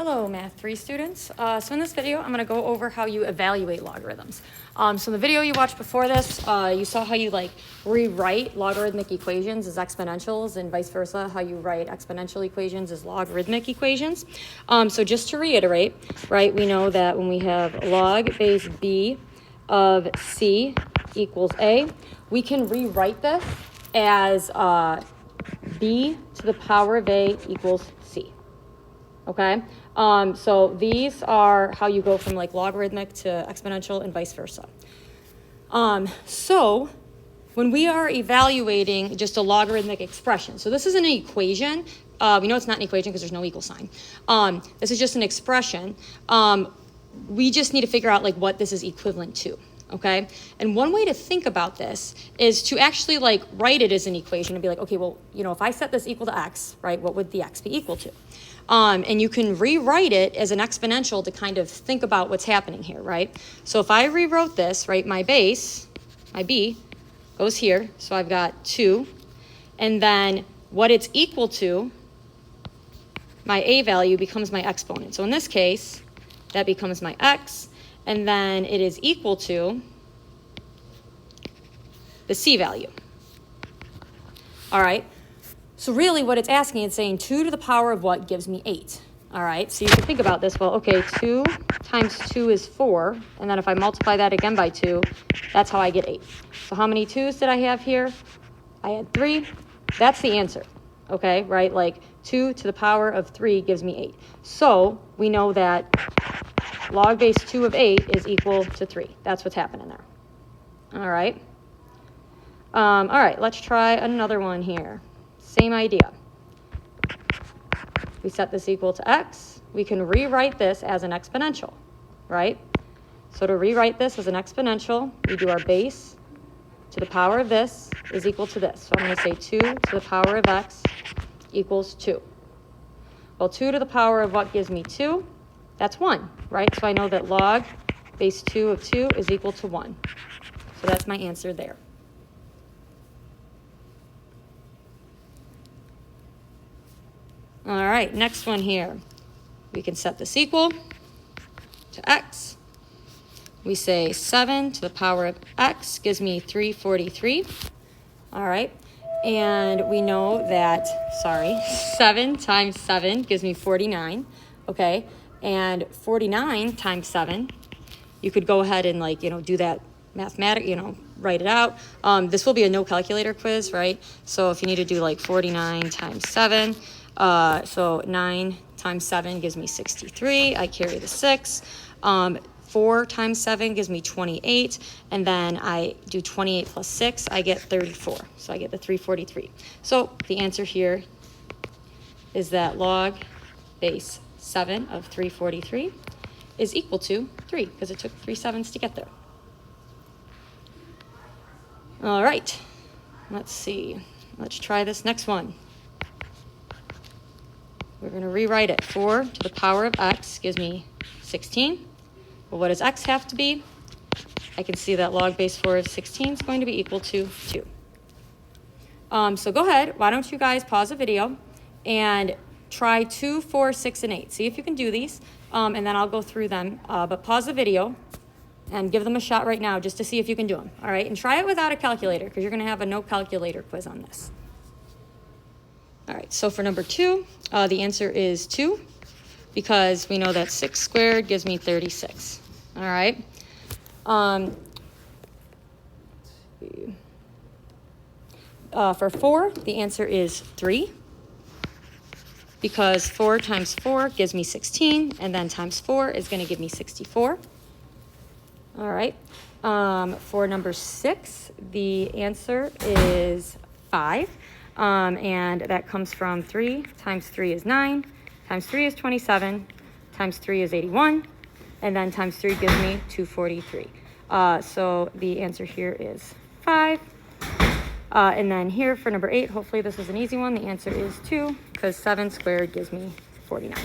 Hello, Math 3 students. So in this video, I'm going to go over how you evaluate logarithms. So in the video you watched before this, you saw how you rewrite logarithmic equations as exponentials and vice versa, how you write exponential equations as logarithmic equations. So just to reiterate, right, we know that when we have log base b of c equals a, we can rewrite this as b to the power of a equals c. Okay, so these are how you go from logarithmic to exponential and vice versa. So when we are evaluating just a logarithmic expression, so this is an equation. We know it's not an equation because there's no equal sign. This is just an expression. We just need to figure out what this is equivalent to. Okay, and one way to think about this is to actually write it as an equation and be okay, well, if I set this equal to x, right, what would the x be equal to? And you can rewrite it as an exponential to kind of think about what's happening here, right? So if I rewrote this, right, my base, my b, goes here, so I've got 2, and then what it's equal to, my a value becomes my exponent. So in this case, that becomes my x, and then it is equal to the c value. All right, so really what it's asking, it's saying 2 to the power of what gives me 8. All right, so you can think about this, well, okay, 2 times 2 is 4, and then if I multiply that again by 2, that's how I get 8. So how many 2's did I have here? I had 3. That's the answer, okay, right? 2 to the power of 3 gives me 8. So we know that log base 2 of 8 is equal to 3. That's what's happening there. All right. All right, let's try another one here. Same idea. We set this equal to x. We can rewrite this as an exponential, right? So to rewrite this as an exponential, we do our base to the power of this is equal to this. So I'm going to say 2 to the power of x equals 2. Well, 2 to the power of what gives me 2? That's 1, right? So I know that log base 2 of 2 is equal to 1. So that's my answer there. All right, next one here. We can set this equal to x. We say 7 to the power of x gives me 343. All right, and we know that, 7 times 7 gives me 49, okay? And 49 times 7, you could go ahead and do that write it out. This will be a no calculator quiz, right? So if you need to do 49 times 7, so 9 times 7 gives me 63. I carry the 6. 4 times 7 gives me 28, and then I do 28 plus 6, I get 34. So I get the 343. So the answer here is that log base 7 of 343 is equal to 3, because it took 3 sevens to get there. All right, let's see. Let's try this next one. We're going to rewrite it. 4 to the power of x gives me 16. Well, what does x have to be? I can see that log base 4 of 16 is going to be equal to 2. So go ahead. Why don't you guys pause the video and try 2, 4, 6, and 8. See if you can do these, and then I'll go through them. But pause the video and give them a shot right now just to see if you can do them. All right, and try it without a calculator because you're going to have a no calculator quiz on this. All right, so for number 2, the answer is 2 because we know that 6 squared gives me 36. All right. For 4, the answer is 3 because 4 times 4 gives me 16, and then times 4 is going to give me 64. All right. For number 6, the answer is 5. And that comes from 3 times 3 is 9, times 3 is 27, times 3 is 81, and then times 3 gives me 243. So the answer here is 5. And then here for number 8, hopefully this is an easy one. The answer is 2 because 7 squared gives me 49.